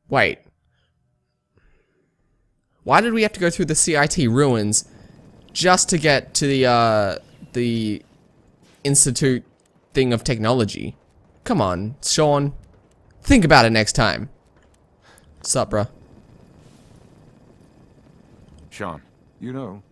Wait. Why did we have to go through the CIT ruins just to get to the Institute thing of technology? Come on, Sean. Think about it next time. What's up, bro? Sean. You know,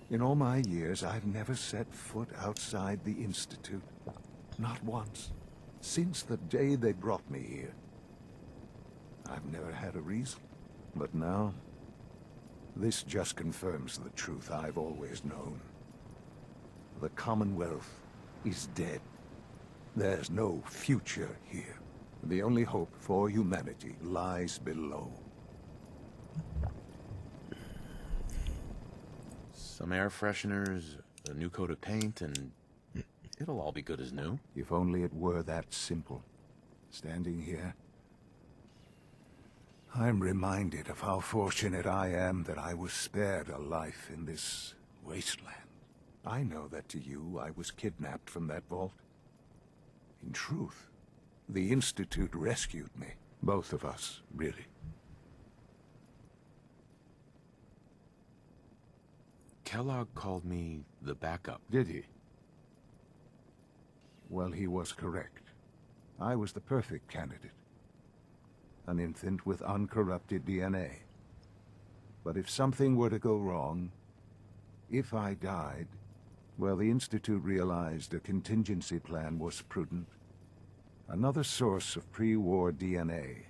in all my years, I've never set foot outside the Institute. Not once. Since the day they brought me here. I've never had a reason. But now, this just confirms the truth I've always known. The Commonwealth is dead. There's no future here. The only hope for humanity lies below. Some air fresheners, a new coat of paint, and it'll all be good as new. If only it were that simple. Standing here, I'm reminded of how fortunate I am that I was spared a life in this wasteland. I know that to you, I was kidnapped from that vault. In truth, the Institute rescued me. Both of us, really. Kellogg called me the backup. Did he? Well, he was correct. I was the perfect candidate. An infant with uncorrupted DNA. But if something were to go wrong, if I died, well, the Institute realized a contingency plan was prudent. Another source of pre-war DNA,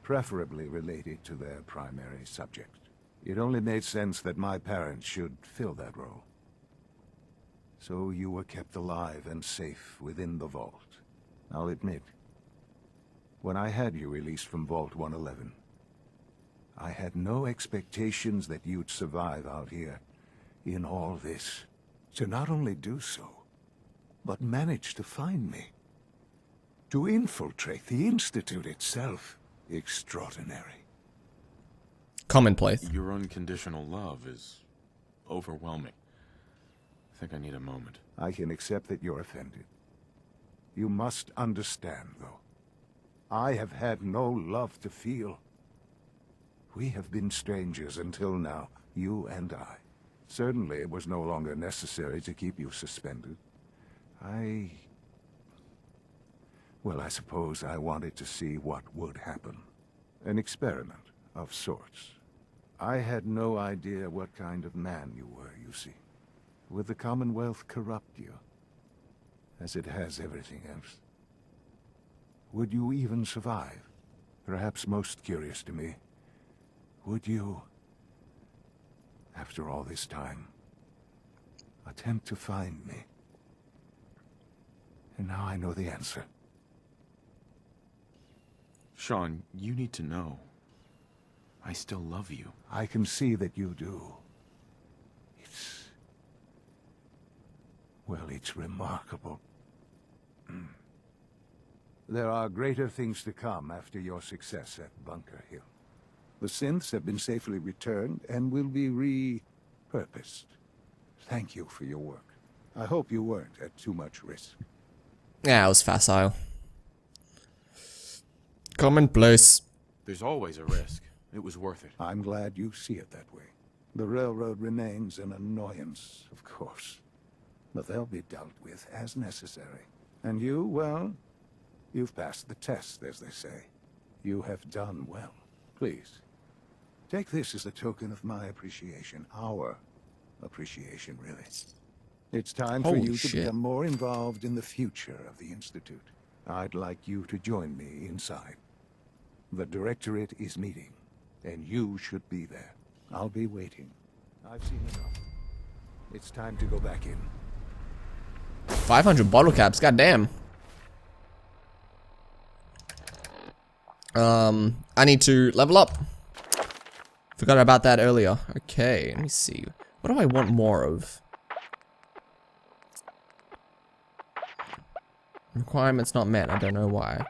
preferably related to their primary subject. It only made sense that my parents should fill that role. So you were kept alive and safe within the vault. I'll admit, when I had you released from Vault 111, I had no expectations that you'd survive out here in all this. To not only do so, but manage to find me. To infiltrate the Institute itself. Extraordinary. Commonplace. Your unconditional love is overwhelming. I think I need a moment. I can accept that you're offended. You must understand, though. I have had no love to feel. We have been strangers until now, you and I. Certainly it was no longer necessary to keep you suspended. Well, I suppose I wanted to see what would happen. An experiment of sorts. I had no idea what kind of man you were, you see. Would the Commonwealth corrupt you? As it has everything else? Would you even survive? Perhaps most curious to me, would you, after all this time, attempt to find me? And now I know the answer. Sean, you need to know. I still love you. I can see that you do. It's remarkable. There are greater things to come after your success at Bunker Hill. The synths have been safely returned and will be repurposed. Thank you for your work. I hope you weren't at too much risk. Yeah, it was facile. Commonplace. There's always a risk. It was worth it. I'm glad you see it that way. The railroad remains an annoyance, of course. But they'll be dealt with as necessary. And you, well, you've passed the test, as they say. You have done well. Please, take this as a token of my appreciation. Our appreciation, really. It's time for you to become more involved in the future of the Institute. I'd like you to join me inside. The Directorate is meeting, and you should be there. I'll be waiting. I've seen enough. It's time to go back in. 500 bottle caps, goddamn. I need to level up. Forgot about that earlier. Okay, let me see. What do I want more of? Requirements not met, I don't know why.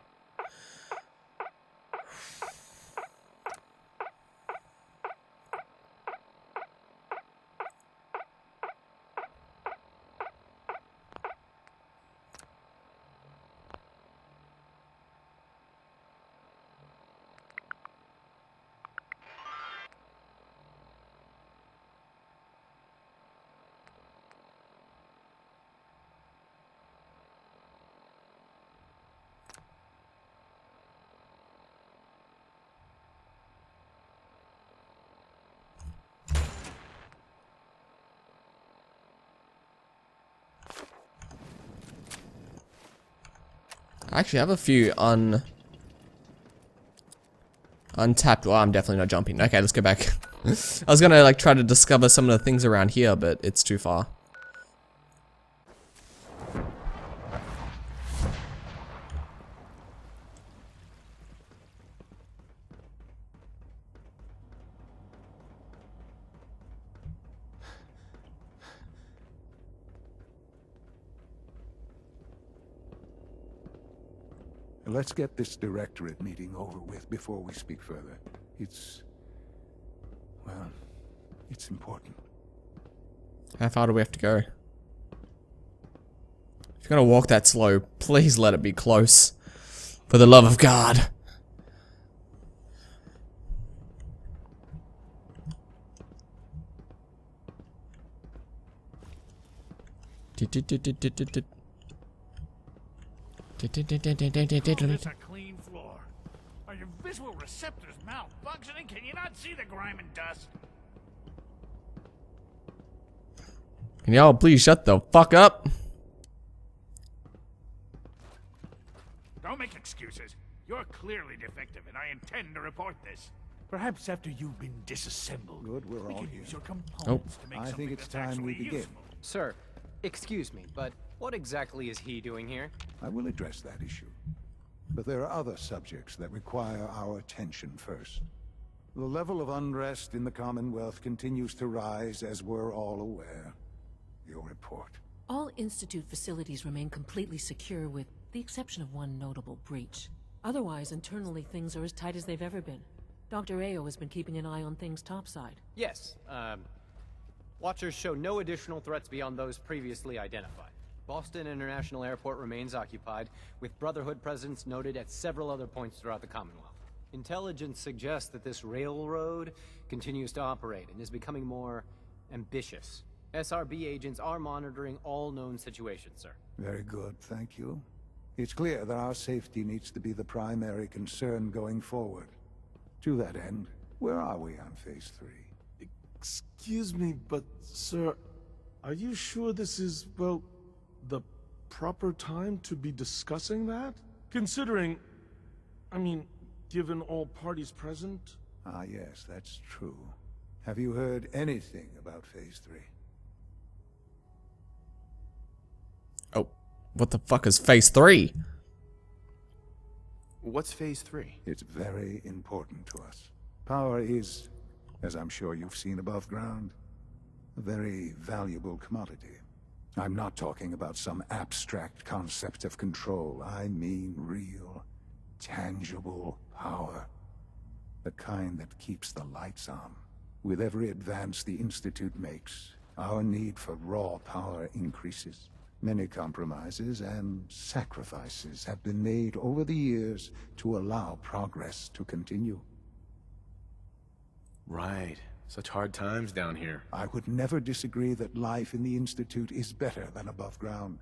Actually, I have a few untapped. Well, I'm definitely not jumping. Okay, let's go back. I was gonna like try to discover some of the things around here, but it's too far. Let's get this directorate meeting over with before we speak further. Well, it's important. How far do we have to go? If you're gonna walk that slow, please let it be close. For the love of God. Call this a clean floor. Are your visual receptors malfunctioning? Can you not see the grime and dust? Can y'all please shut the fuck up? Don't make excuses. You're clearly defective, and I intend to report this. Perhaps after you've been disassembled, Good, we're we all can here. use your components to make I something think it's that's time we actually begin. useful. Sir, excuse me, but what exactly is he doing here? I will address that issue. But there are other subjects that require our attention first. The level of unrest in the Commonwealth continues to rise, as we're all aware. Your report. All Institute facilities remain completely secure with the exception of one notable breach. Otherwise, internally things are as tight as they've ever been. Dr. Ao has been keeping an eye on things topside. Yes, Watchers show no additional threats beyond those previously identified. Boston International Airport remains occupied, with Brotherhood presence noted at several other points throughout the Commonwealth. Intelligence suggests that this railroad continues to operate and is becoming more ambitious. SRB agents are monitoring all known situations, sir. Very good, thank you. It's clear that our safety needs to be the primary concern going forward. To that end, where are we on Phase 3? Excuse me, but sir, are you sure this is, well, the proper time to be discussing that? Considering, given all parties present? Ah, yes, that's true. Have you heard anything about Phase 3? Oh, what the fuck is Phase 3? What's Phase 3? It's very important to us. Power is, as I'm sure you've seen above ground, a very valuable commodity. I'm not talking about some abstract concept of control. I mean real, tangible power. The kind that keeps the lights on. With every advance the Institute makes, our need for raw power increases. Many compromises and sacrifices have been made over the years to allow progress to continue. Right. Such hard times down here. I would never disagree that life in the Institute is better than above ground.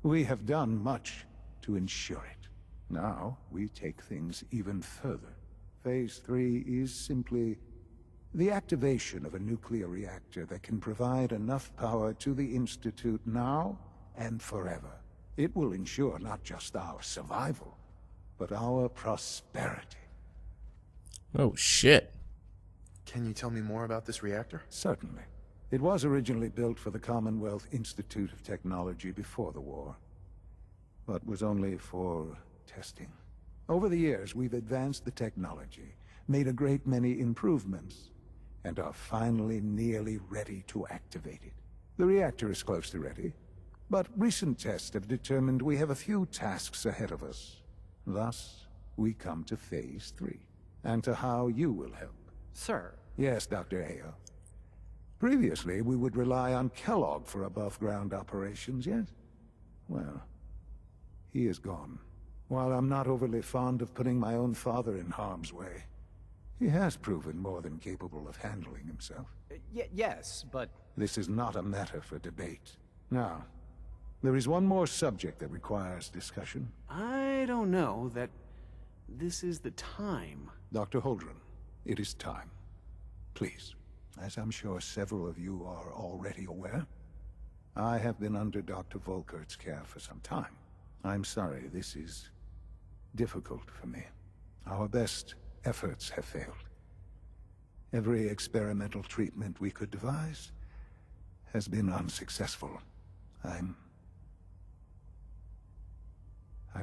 We have done much to ensure it. Now, we take things even further. Phase 3 is simply the activation of a nuclear reactor that can provide enough power to the Institute now and forever. It will ensure not just our survival, but our prosperity. Oh shit. Can you tell me more about this reactor? Certainly. It was originally built for the Commonwealth Institute of Technology before the war, but was only for testing. Over the years, we've advanced the technology, made a great many improvements, and are finally nearly ready to activate it. The reactor is close to ready, but recent tests have determined we have a few tasks ahead of us. Thus, we come to Phase 3, and to how you will help. Sir, Yes, Dr. Ao. Previously, we would rely on Kellogg for above-ground operations, yes? Well, he is gone. While I'm not overly fond of putting my own father in harm's way, he has proven more than capable of handling himself. yes, but... This is not a matter for debate. Now, there is one more subject that requires discussion. I don't know that this is the time. Dr. Holdren, it is time. Please, as I'm sure several of you are already aware, I have been under Dr. Volkert's care for some time. I'm sorry, this is difficult for me. Our best efforts have failed. Every experimental treatment we could devise has been unsuccessful. I'm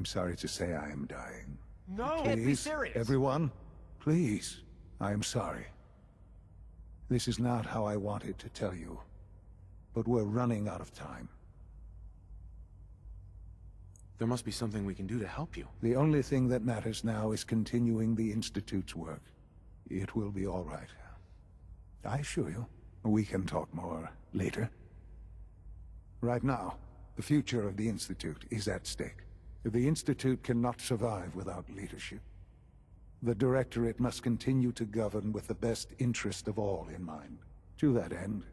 sorry to say I am dying. No! Can't be Please, serious. everyone, please, I am sorry. This is not how I wanted to tell you, but we're running out of time. There must be something we can do to help you. The only thing that matters now is continuing the Institute's work. It will be all right. I assure you, we can talk more later. Right now, the future of the Institute is at stake. The Institute cannot survive without leadership. The Directorate must continue to govern with the best interest of all in mind. To that end,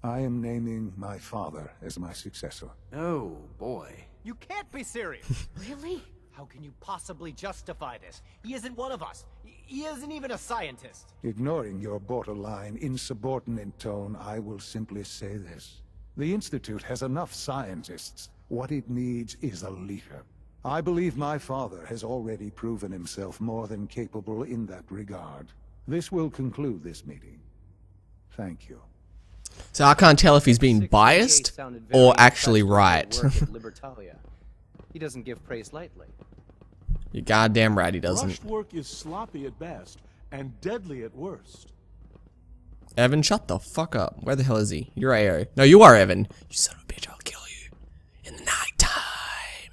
I am naming my father as my successor. Oh, boy. You can't be serious! Really? How can you possibly justify this? He isn't one of us. He isn't even a scientist. Ignoring your borderline, insubordinate tone, I will simply say this. The Institute has enough scientists. What it needs is a leader. I believe my father has already proven himself more than capable in that regard. This will conclude this meeting. Thank you. So I can't tell if he's being biased or actually right. He doesn't give praise lightly. You're goddamn right he doesn't. Rushed work is sloppy at best and deadly at worst. Evan, shut the fuck up. Where the hell is he? You're AO. No, you are Evan. You son of a bitch, I'll kill you. In the night time,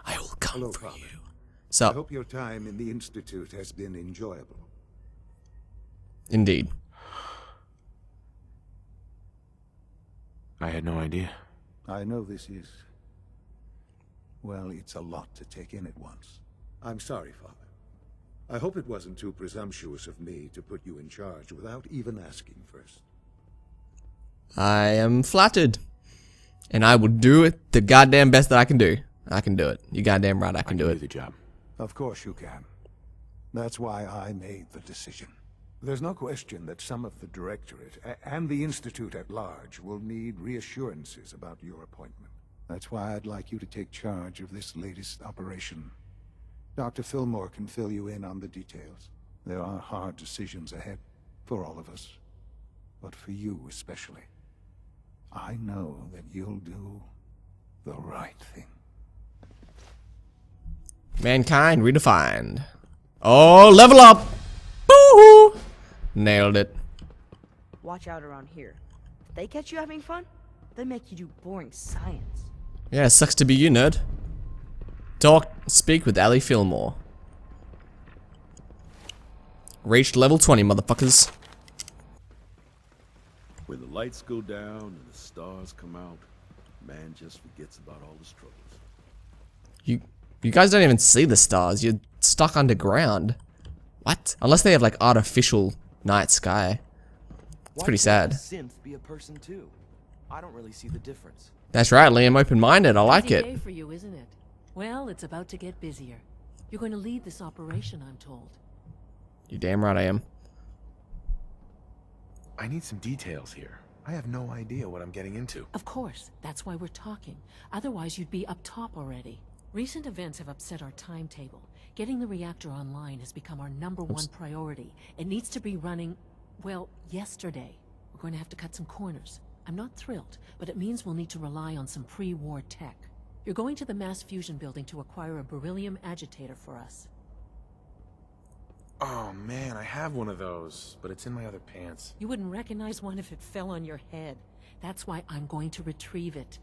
I will come Hello, for Father. you. I So, hope your time in the Institute has been enjoyable. indeed. I had no idea. I know this is... well, it's a lot to take in at once. I'm sorry, Father. I hope it wasn't too presumptuous of me to put you in charge without even asking first. I am flattered. And I will do it the goddamn best that I can do. I can do it. You goddamn right I can do it. the job. Of course you can. That's why I made the decision. There's no question that some of the Directorate and the Institute at large will need reassurances about your appointment. That's why I'd like you to take charge of this latest operation. Dr. Fillmore can fill you in on the details. There are hard decisions ahead for all of us, but for you especially. I know that you'll do the right thing. Mankind redefined. Oh, level up! Boo-hoo! Nailed it. Watch out around here. If they catch you having fun, they make you do boring science. Yeah, sucks to be you, nerd. Speak with Ali Fillmore. Reached level 20, motherfuckers. When the lights go down and the stars come out, man just forgets about all his troubles. You guys don't even see the stars. You're stuck underground. What? Unless they have like artificial night sky. It's pretty sad. Synth be a person too. I don't really see the difference. That's right, Liam. Open-minded. I like Busy it. day for you, isn't it? Well, it's about to get busier. You're going to lead this operation, I'm told. You damn right I am. I need some details here. I have no idea what I'm getting into. Of course, that's why we're talking. Otherwise, you'd be up top already. Recent events have upset our timetable. Getting the reactor online has become our #1 priority. It needs to be running, well, yesterday. We're going to have to cut some corners. I'm not thrilled, but it means we'll need to rely on some pre-war tech. You're going to the mass fusion building to acquire a beryllium agitator for us. Oh man, I have one of those, but it's in my other pants. You wouldn't recognize one if it fell on your head. That's why I'm going to retrieve it.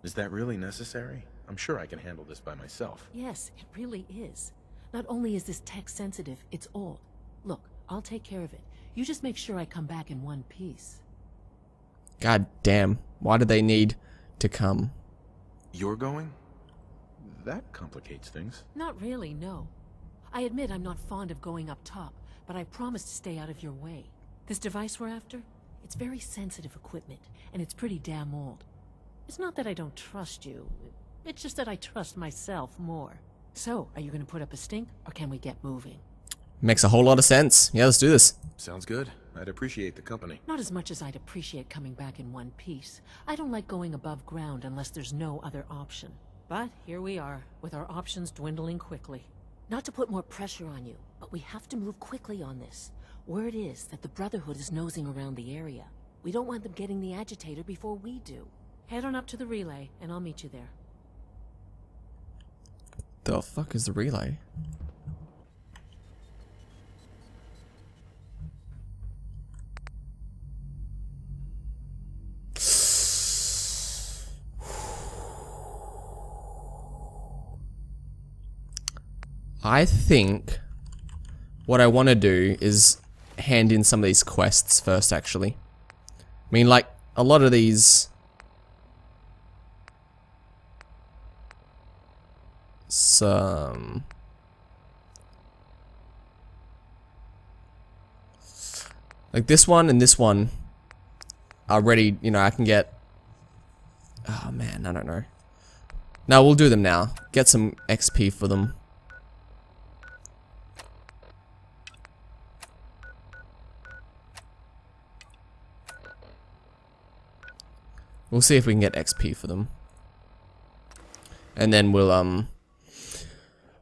Is that really necessary? I'm sure I can handle this by myself. Yes, it really is. Not only is this tech sensitive, it's old. Look, I'll take care of it. You just make sure I come back in one piece. God damn. Why do they need to come? You're going? That complicates things. Not really, no. I admit I'm not fond of going up top, but I promise to stay out of your way. This device we're after? It's very sensitive equipment, and it's pretty damn old. It's not that I don't trust you. It's just that I trust myself more. So, are you going to put up a stink, or can we get moving? Makes a whole lot of sense. Yeah, let's do this. Sounds good. I'd appreciate the company. Not as much as I'd appreciate coming back in one piece. I don't like going above ground unless there's no other option. But here we are, with our options dwindling quickly. Not to put more pressure on you, but we have to move quickly on this. Word is that the Brotherhood is nosing around the area. We don't want them getting the agitator before we do. Head on up to the relay, and I'll meet you there. The fuck is the relay? I think what I want to do is hand in some of these quests first, actually. I mean, like, a lot of these... like this one and this one are ready, you know, I can get... Oh man, I don't know. No, we'll do them now. Get some XP for them. We'll see if we can get XP for them. And then we'll,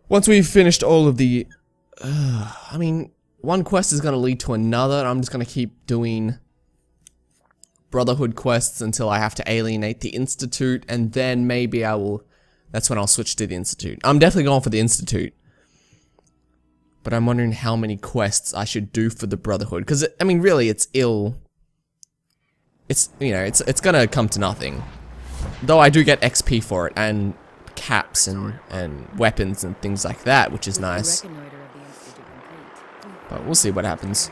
once we've finished all of the... I mean, one quest is going to lead to another. I'm just going to keep doing Brotherhood quests until I have to alienate the Institute. And then maybe I will... That's when I'll switch to the Institute. I'm definitely going for the Institute. But I'm wondering how many quests I should do for the Brotherhood. Because, I mean, really, it's ill... It's, you know, it's gonna come to nothing. Though I do get XP for it, and caps and weapons and things like that, which is nice. But we'll see what happens.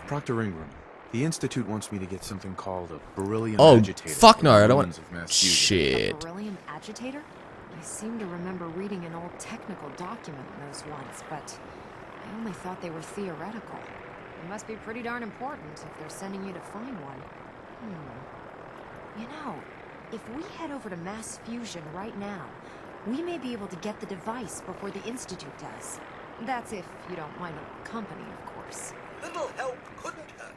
Proctor Ingram, the Institute wants me to get something called a beryllium agitator. Oh, fuck no, I don't want... Shit. A beryllium agitator? I seem to remember reading an old technical document on those once, but I only thought they were theoretical. It must be pretty darn important if they're sending you to find one. You know, if we head over to Mass Fusion right now, we may be able to get the device before the Institute does. That's if you don't mind a company, of course. Little help couldn't hurt.